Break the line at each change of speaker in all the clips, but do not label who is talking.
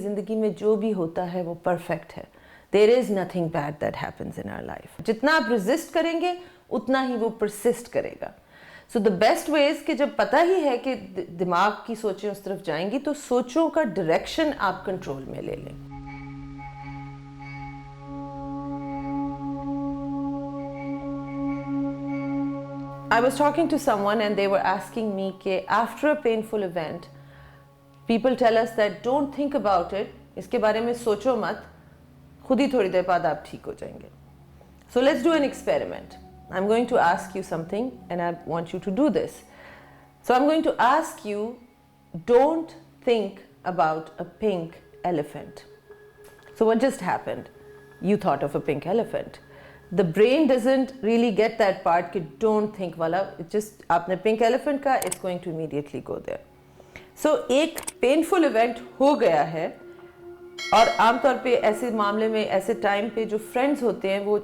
जिंदगी में जो भी होता है वो परफेक्ट है. There is nothing bad that happens in our life. जितना आप रेजिस्ट करेंगे उतना ही वो परसिस्ट करेगा. So the best way is कि जब पता ही है कि दिमाग की सोचें उस तरफ जाएंगी तो सोचों का डायरेक्शन आप कंट्रोल में ले लें. I was talking to someone and they were asking me कि after a painful event people tell us that don't think about it, इसके बारे में सोचो मत, खुद ही थोड़ी देर बाद आप ठीक हो जाएंगे. So let's do an experiment. I'm going to ask you something and I want you to do this. So I'm going to ask you, don't think about a pink elephant. So what just happened? You thought of a pink elephant. The brain doesn't really get that part कि don't think वाला. It just आपने pink elephant का, it's going to immediately go there. So एक painful event हो गया है और आमतौर पे ऐसे मामले में ऐसे टाइम पे जो friends होते हैं वो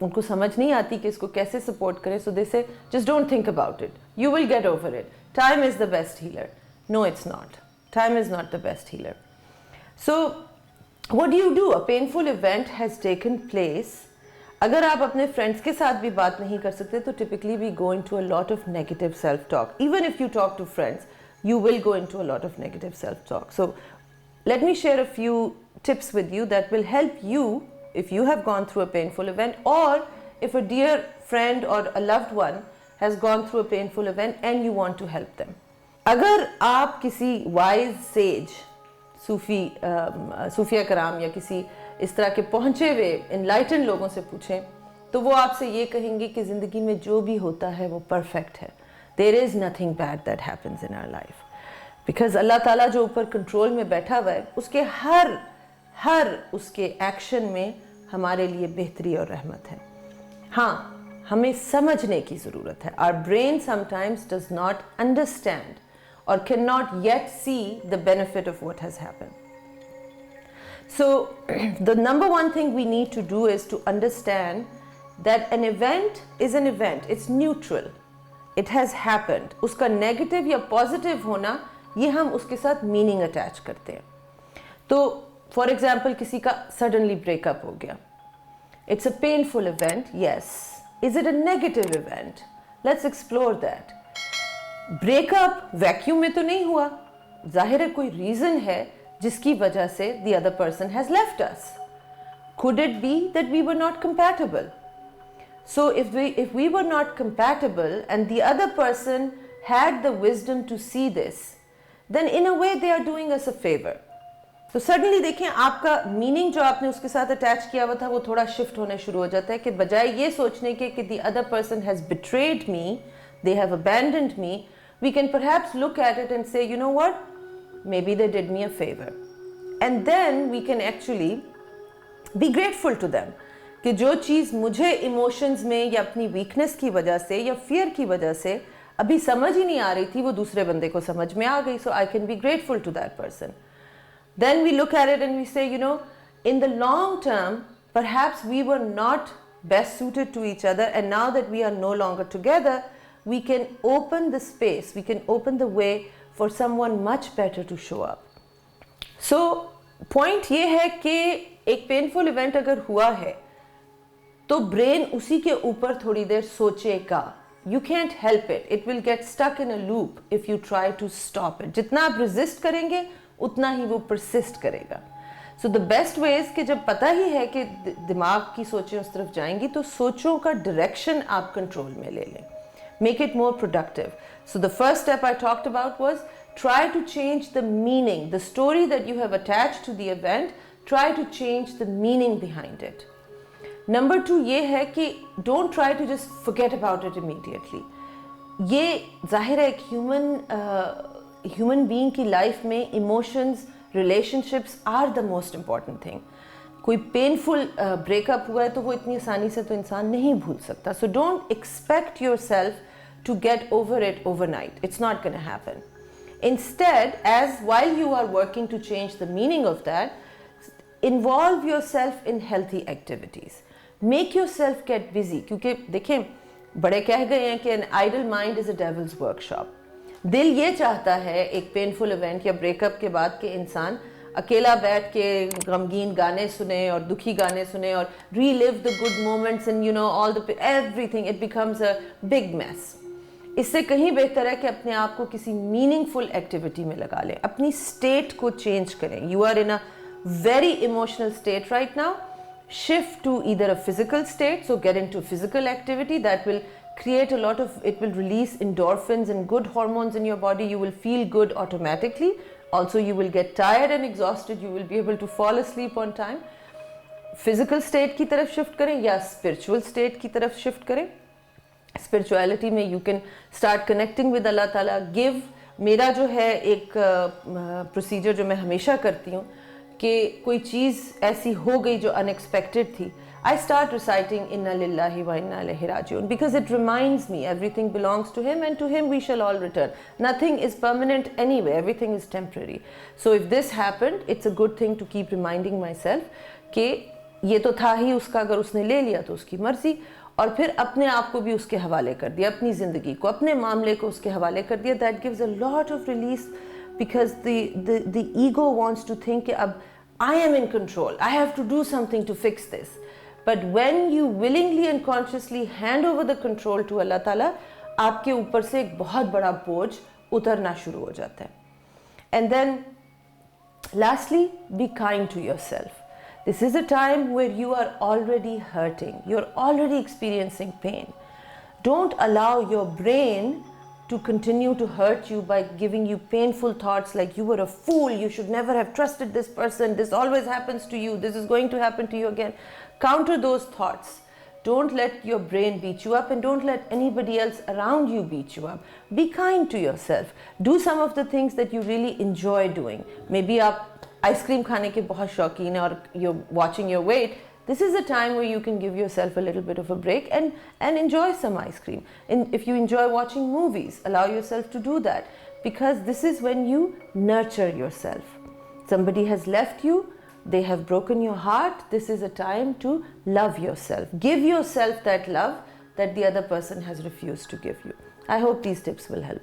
उनको समझ नहीं आती कि इसको कैसे support करें. So they say just don't think about it. You will get over it. Time is the best healer. No, it's not. Time is not the best healer. So what do? A painful event has taken place. अगर आप अपने friends के साथ भी बात नहीं कर सकते तो typically we go into a lot of negative self-talk. Even if you talk to friends, you will go into a lot of negative self-talk. So let me share a few tips with you that will help you if you have gone through a painful event or if a dear friend or a loved one has gone through a painful event and you want to help them. अगर आप किसी wise sage, सूफिया कराम या किसी इस तरह के पहुंचे हुए इनलाइटन लोगों से पूछें तो वो आपसे ये कहेंगे कि ज़िंदगी में जो भी होता है वो परफेक्ट है. There is nothing bad that happens in our life. Because अल्लाह ताला जो ऊपर कंट्रोल में बैठा हुआ है उसके हर उसके एक्शन में हमारे लिए बेहतरी और रहमत है. हाँ, हमें समझने की ज़रूरत है. Our brain sometimes does not understand or cannot yet see the benefit of what has happened. So the number one thing we need to do is to understand that an event is an event. It's neutral. It has happened. उसका negative या positive होना ये हम उसके साथ meaning attach करते हैं. तो for example किसी का suddenly breakup हो गया. It's a painful event, yes. Is it a negative event? Let's explore that. Breakup vacuum में तो नहीं हुआ. जाहिर है कोई रीजन है जिसकी वजह से the other person has left us. Could it be that we were not compatible? So if we were not compatible and the other person had the wisdom to see this, then in a way they are doing us a favor. तो suddenly देखें आपका meaning जो आपने उसके साथ attach किया हुआ था वो थोड़ा शिफ्ट होने शुरू हो जाता है कि बजाय ये सोचने के कि the other person has betrayed me, they have abandoned me, we can perhaps look at it and say, you know what, maybe they did me a favor. And then we can actually be grateful to them कि जो चीज़ मुझे emotions में या अपनी weakness की वजह से या फियर की वजह से अभी समझ ही नहीं आ रही थी वो दूसरे बंदे को समझ में आ गई. So I can be grateful to that person. Then we look at it and we say, you know, in the long term perhaps we were not best suited to each other, and now that we are no longer together we can open the space, we can open the way for someone much better to show up. So point ये है कि एक painful event अगर हुआ है तो brain उसी के ऊपर थोड़ी देर सोचेगा. You can't help it. It will get stuck in a loop if you try to stop it. जितना आप resist करेंगे उतना ही वो persist करेगा. So the best way is कि जब पता ही है कि दिमाग की सोचें उस तरफ जाएंगी तो सोचों का direction आप control में ले लें. Make it more productive. So the first step I talked about was try to change the meaning, the story that you have attached to the event, try to change the meaning behind it. Number 2 ये है कि don't try to just forget about it immediately. ये जाहिर है एक human being की life में emotions, relationships are the most important thing. कोई पेनफुल ब्रेकअप हुआ है तो वो इतनी आसानी से तो इंसान नहीं भूल सकता. So don't expect yourself to get over it overnight. It's not gonna happen. Instead, as while you are working to change the meaning of that, involve yourself in healthy activities. Make yourself get busy. क्योंकि देखें बड़े कह गए हैं कि an idle mind is a devil's workshop. दिल ये चाहता है एक पेनफुल इवेंट या ब्रेकअप के बाद कि इंसान अकेला बैठ के गमगीन गाने सुने और दुखी गाने सुने और relive the good moments and all the everything, it becomes a big mess. इससे कहीं बेहतर है कि अपने आप को किसी मीनिंगफुल एक्टिविटी में लगा लें, अपनी स्टेट को चेंज करें. You are in a very emotional state right now, shift to either a physical state, so get into physical activity that will create a lot of, it will release endorphins and good hormones in your body. You will feel good automatically. Also you will get tired and exhausted, you will be able to fall asleep on time. Physical state की तरफ shift करें या spiritual state की तरफ shift करें. Spirituality में you can start connecting with Allah Ta'ala. Give, मेरा जो है एक procedure जो मैं हमेशा करती हूँ कि कोई चीज़ ऐसी हो गई जो unexpected थी, I start reciting Inna Lillahi wa Inna Ilaihi Raji'un because it reminds me everything belongs to Him and to Him we shall all return. Nothing is permanent anyway, everything is temporary. So if this happened, it's a good thing to keep reminding myself कि ये तो था ही उसका, अगर उसने ले लिया तो उसकी मर्जी, और फिर अपने आप को भी उसके हवाले कर दिया, अपनी ज़िंदगी को, अपने मामले को उसके हवाले कर दिया. That gives a lot of release because the ego wants to think कि अब I am in control, I have to do something to fix this. But when you willingly and consciously hand over the control to Allah Ta'ala, आपके ऊपर से एक बहुत बड़ा बोझ उतरना शुरू हो जाता है. And then lastly, be kind to yourself. This is a time where you are already hurting, you're already experiencing pain. Don't allow your brain to continue to hurt you by giving you painful thoughts like you were a fool, you should never have trusted this person, this always happens to you, this is going to happen to you again. Counter those thoughts. Don't let your brain beat you up and don't let anybody else around you beat you up. Be kind to yourself. Do some of the things that you really enjoy doing. Maybe आप ice cream खाने के बहुत शौकीन हैं और you're watching your weight. This is a time where you can give yourself a little bit of a break and enjoy some ice cream. And if you enjoy watching movies, allow yourself to do that because this is when you nurture yourself. Somebody has left you, they have broken your heart. This is a time to love yourself. Give yourself that love that the other person has refused to give you. I hope these tips will help.